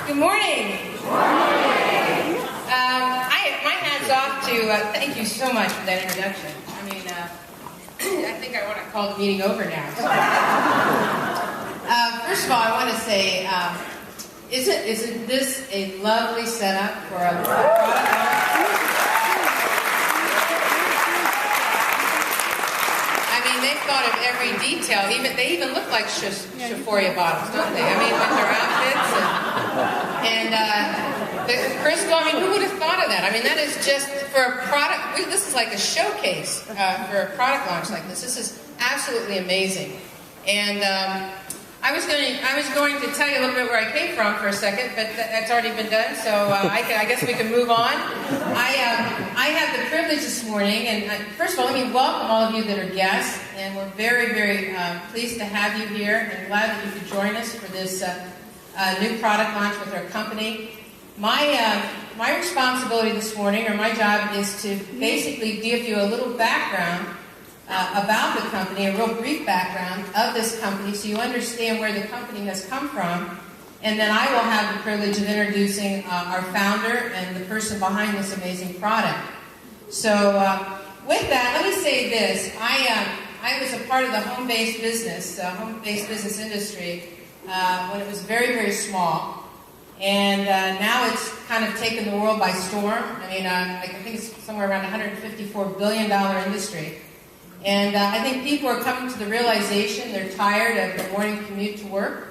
Good morning. My hat's off to, thank you so much for that introduction. I mean, I think I want to call the meeting over now. First of all, I want to say, isn't this a lovely setup for a product launch? I mean, they've thought of every detail. They even look like Xophoria bottles, don't they? I mean, with their outfits and the crystal. I mean, who would have thought of that? I mean, that is just for a product. This is like a showcase for a product launch like this. This is absolutely amazing. And I was going to tell you a little bit where I came from for a second, but that's already been done. So I guess we can move on. I have the privilege this morning, and first of all, let me welcome all of you that are guests, and we're very, very pleased to have you here, and glad that you could join us for this new product launch with our company. My responsibility this morning, or my job, is to basically give you a little background about the company, a real brief background of this company, so you understand where the company has come from. And then I will have the privilege of introducing our founder and the person behind this amazing product. So with that, let me say this. I was a part of the home-based business industry when it was very, very small. And now it's kind of taken the world by storm. I mean, I think it's somewhere around $154 billion industry. And I think people are coming to the realization they're tired of the morning commute to work.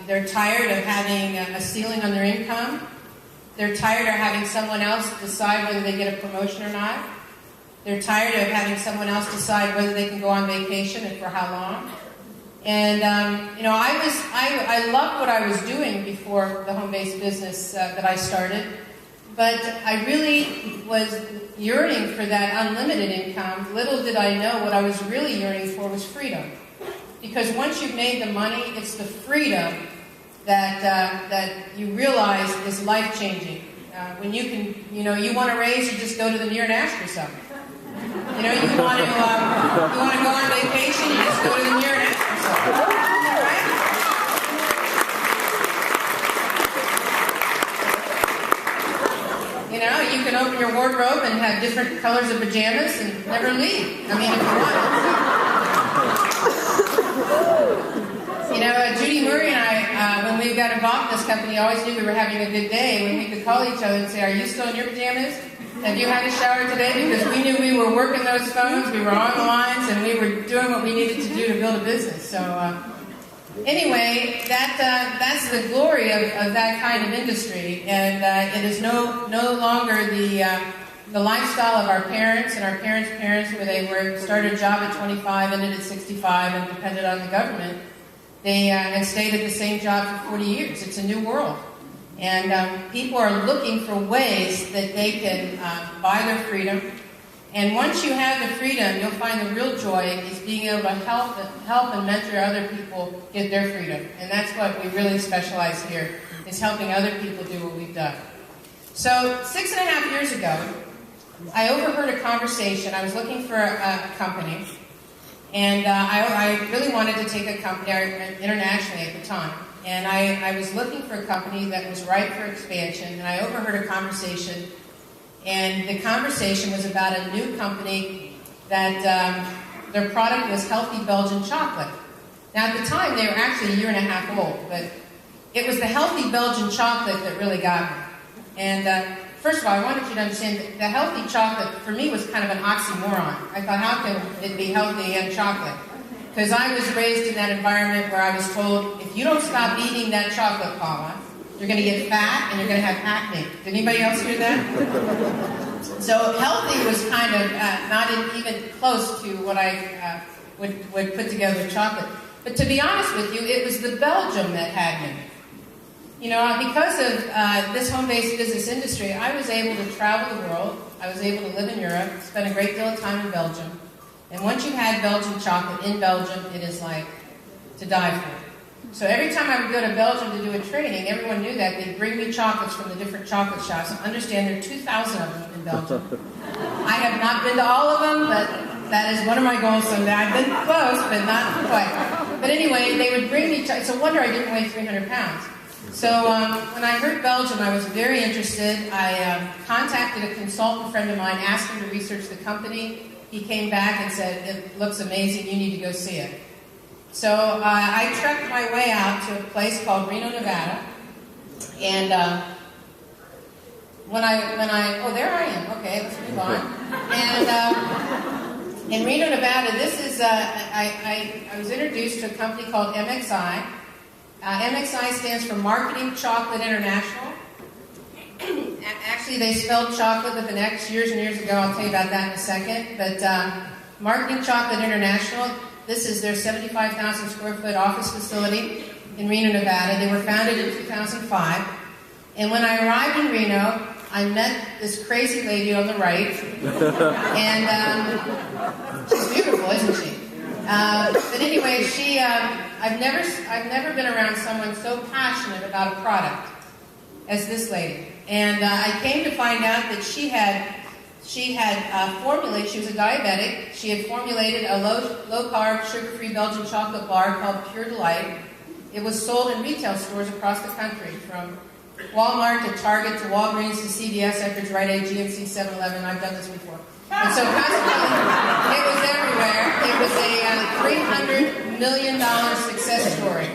They're tired of having a ceiling on their income. They're tired of having someone else decide whether they get a promotion or not. They're tired of having someone else decide whether they can go on vacation and for how long. And I loved what I was doing before the home-based business that I started, but I really was yearning for that unlimited income. Little did I know what I was really yearning for was freedom. Because once you've made the money, it's the freedom that you realize is life-changing. When you can, you want to raise, you just go to the mirror and ask yourself. You want to go on vacation, you just go to the mirror and ask yourself. Right? You can open your wardrobe and have different colors of pajamas and never leave. I mean, if you want. Judy Murray and I, when we got involved in this company, always knew we were having a good day when we could call each other and say, "Are you still in your pajamas? Have you had a shower today?" Because we knew we were working those phones, we were on the lines, and we were doing what we needed to do to build a business. So anyway, that's the glory of that kind of industry, and it is no longer the lifestyle of our parents and our parents' parents, where they started a job at 25, ended at 65, and depended on the government. They had stayed at the same job for 40 years. It's a new world. And people are looking for ways that they can buy their freedom. And once you have the freedom, you'll find the real joy is being able to help and mentor other people get their freedom. And that's what we really specialize here, is helping other people do what we've done. So 6.5 years ago, I overheard a conversation. I was looking for a company. And I really wanted to take a company internationally at the time. And I was looking for a company that was ripe for expansion, and I overheard a conversation, and the conversation was about a new company that their product was healthy Belgian chocolate. Now, at the time, they were actually 1.5 years old, but it was the healthy Belgian chocolate that really got me. And first of all, I wanted you to understand that the healthy chocolate, for me, was kind of an oxymoron. I thought, how can it be healthy and chocolate? Because I was raised in that environment where I was told, if you don't stop eating that chocolate, Paula, you're going to get fat and you're going to have acne. Did anybody else hear that? So healthy was kind of not even close to what I would put together with chocolate. But to be honest with you, it was the Belgium that had me. Because of this home-based business industry, I was able to travel the world. I was able to live in Europe, spend a great deal of time in Belgium. And once you had Belgian chocolate in Belgium, it is like to die for. So every time I would go to Belgium to do a training, everyone knew that. They'd bring me chocolates from the different chocolate shops. Understand there are 2,000 of them in Belgium. I have not been to all of them, but that is one of my goals someday. I've been close, but not quite. But anyway, they would bring me, it's a wonder I didn't weigh 300 pounds. So when I heard Belgium, I was very interested. I contacted a consultant friend of mine, asked him to research the company. He came back and said, it looks amazing, you need to go see it. So I trekked my way out to a place called Reno, Nevada. And oh, there I am. Okay, let's move on. And in Reno, Nevada, this is, I was introduced to a company called MXI. MXI stands for Marketing Chocolate International. Actually, they spelled chocolate with an X years and years ago. I'll tell you about that in a second. But Marketing Chocolate International, this is their 75,000 square foot office facility in Reno, Nevada. They were founded in 2005. And when I arrived in Reno, I met this crazy lady on the right. And she's beautiful, isn't she? But anyway, I've never been around someone so passionate about a product as this lady. And I came to find out that she had formulated, she was a diabetic, she had formulated a low-carb, sugar-free Belgian chocolate bar called Pure Delight. It was sold in retail stores across the country, from Walmart to Target to Walgreens to CVS, Edwards, Rite Aid, GNC, 7-Eleven. I've done this before. And so consequently, it was everywhere. It was a $300 million success story.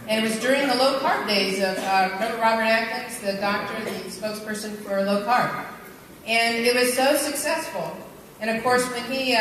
And it was during the low-carb days of, remember Robert Atkins, the doctor, the spokesperson for low carb. And it was so successful. And of course, when he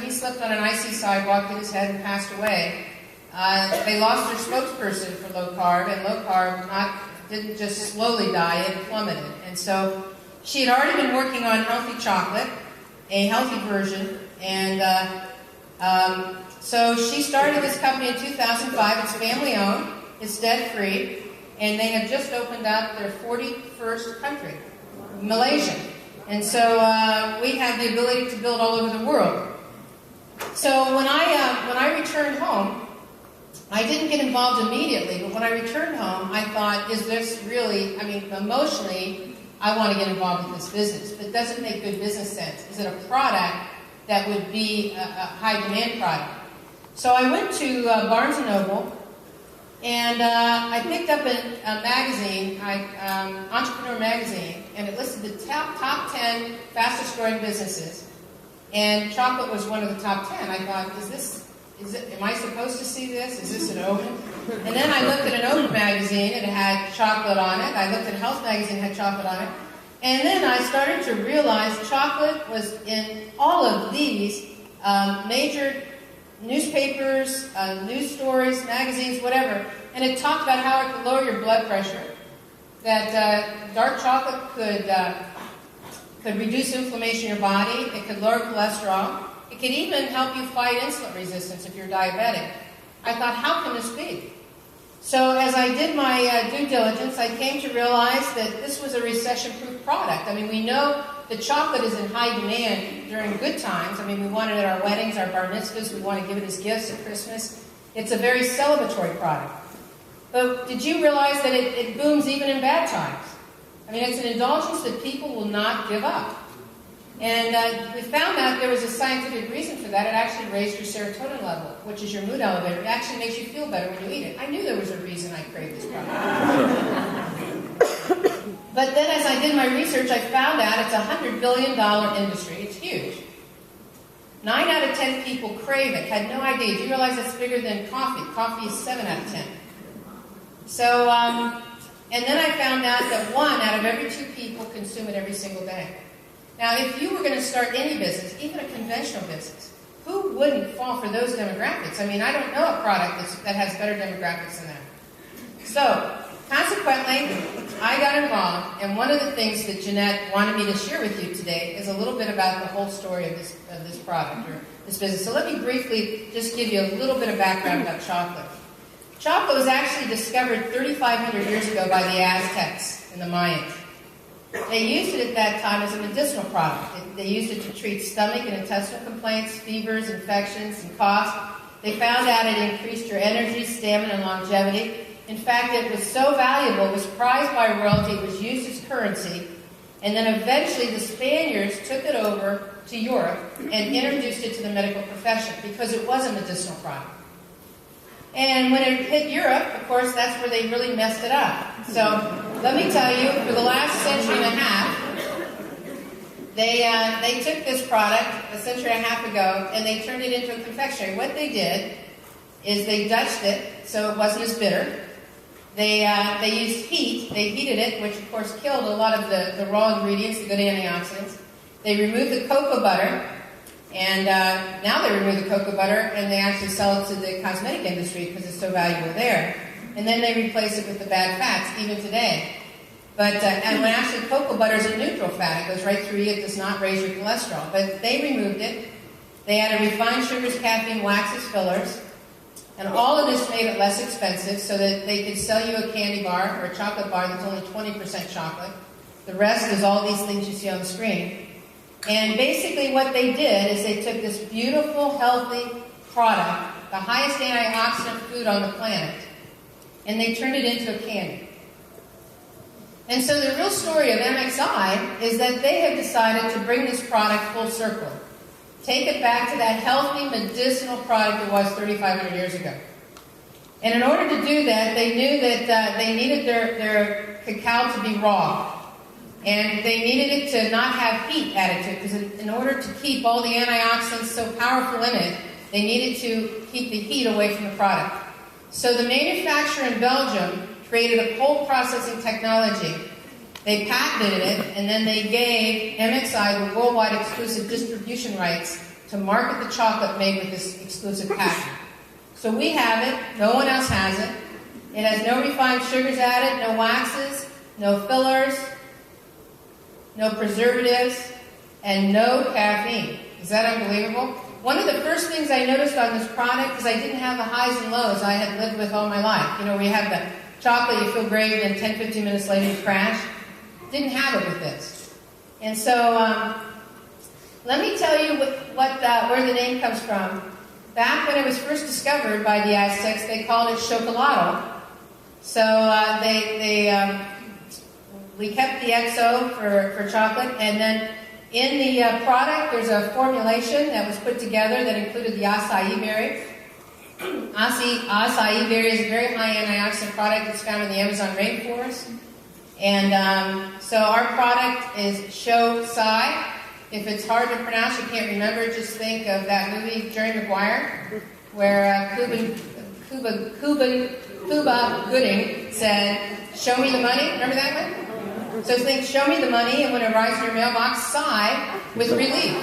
slipped on an icy sidewalk, hit his head and passed away, they lost their spokesperson for low carb, and low carb didn't just slowly die, it plummeted. And so she had already been working on healthy chocolate, a healthy version, and so she started this company in 2005. It's family-owned, it's debt-free, and they have just opened up their 41st country, Malaysia. And so we have the ability to build all over the world. So when I returned home, I didn't get involved immediately, but when I returned home, I thought, is this really, emotionally, I want to get involved with this business, but does it make good business sense? Is it a product that would be a high-demand product? So I went to Barnes & Noble, and I picked up a magazine, Entrepreneur Magazine, and it listed the top 10 fastest-growing businesses, and chocolate was one of the top 10. I thought, am I supposed to see this? Is this an open? And then I looked at an open magazine, and it had chocolate on it. I looked at Health magazine, it had chocolate on it. And then I started to realize chocolate was in all of these major newspapers, news stories, magazines, whatever. And it talked about how it could lower your blood pressure, that dark chocolate could reduce inflammation in your body, it could lower cholesterol. It could even help you fight insulin resistance if you're diabetic. I thought, how can this be? So as I did my due diligence, I came to realize that this was a recession-proof product. We know that chocolate is in high demand during good times. We want it at our weddings, our bar mitzvahs. We want to give it as gifts at Christmas. It's a very celebratory product. But did you realize that it booms even in bad times? It's an indulgence that people will not give up. And we found out there was a scientific reason for that. It actually raised your serotonin level, which is your mood elevator. It actually makes you feel better when you eat it. I knew there was a reason I craved this product. But then as I did my research, I found out it's a $100 billion industry. It's huge. 9 out of 10 people crave it. Had no idea. Do you realize that's bigger than coffee? Coffee is 7 out of 10. So, and then I found out that 1 out of every 2 people consume it every single day. Now, if you were going to start any business, even a conventional business, who wouldn't fall for those demographics? I don't know a product that has better demographics than that. So, consequently, I got involved, and one of the things that Jeanette wanted me to share with you today is a little bit about the whole story of this product, or this business. So let me briefly just give you a little bit of background about chocolate. Chocolate was actually discovered 3,500 years ago by the Aztecs and the Mayans. They used it at that time as a medicinal product. They used it to treat stomach and intestinal complaints, fevers, infections, and coughs. They found out it increased your energy, stamina, and longevity. In fact, it was so valuable, it was prized by royalty, it was used as currency, and then eventually the Spaniards took it over to Europe and introduced it to the medical profession because it was a medicinal product. And when it hit Europe, of course, that's where they really messed it up. So let me tell you, for the last century and a half, they took this product a century and a half ago and they turned it into a confectionery. What they did is they Dutched it so it wasn't as bitter. They used heat. They heated it, which of course killed a lot of the raw ingredients, the good antioxidants. They removed the cocoa butter, and now they remove the cocoa butter and they actually sell it to the cosmetic industry because it's so valuable there. And then they replace it with the bad fats, even today. But and when actually cocoa butter is a neutral fat, it goes right through you. It does not raise your cholesterol. But they removed it. They added refined sugars, caffeine, waxes, fillers. And all of this made it less expensive so that they could sell you a candy bar or a chocolate bar that's only 20% chocolate. The rest is all these things you see on the screen. And basically what they did is they took this beautiful, healthy product, the highest antioxidant food on the planet, and they turned it into a candy. And so the real story of MXI is that they have decided to bring this product full circle. Take it back to that healthy, medicinal product it was 3,500 years ago. And in order to do that, they knew that they needed their cacao to be raw. And they needed it to not have heat added to it, because in order to keep all the antioxidants so powerful in it, they needed to keep the heat away from the product. So the manufacturer in Belgium created a cold processing technology. They patented it, and then they gave MXI the worldwide exclusive distribution rights to market the chocolate made with this exclusive patent. So we have it, no one else has it. It has no refined sugars added, no waxes, no fillers, no preservatives, and no caffeine. Is that unbelievable? One of the first things I noticed on this product, because I didn't have the highs and lows I had lived with all my life. You know, where you have the chocolate, you feel great, and then 10, 15 minutes later you crash. Didn't have it with this. And so, let me tell you where the name comes from. Back when it was first discovered by the Aztecs, they called it chocolate. So we kept the XO for chocolate, and then in the product there's a formulation that was put together that included the acai berry. Acai berry is a very high antioxidant product that's found in the Amazon rainforest. And so our product is Xophoria. If it's hard to pronounce, you can't remember, just think of that movie, Jerry Maguire, where Cuba Gooding said, "Show me the money." Remember that one? So think, "Show me the money," and when it arrives in your mailbox, sigh with relief.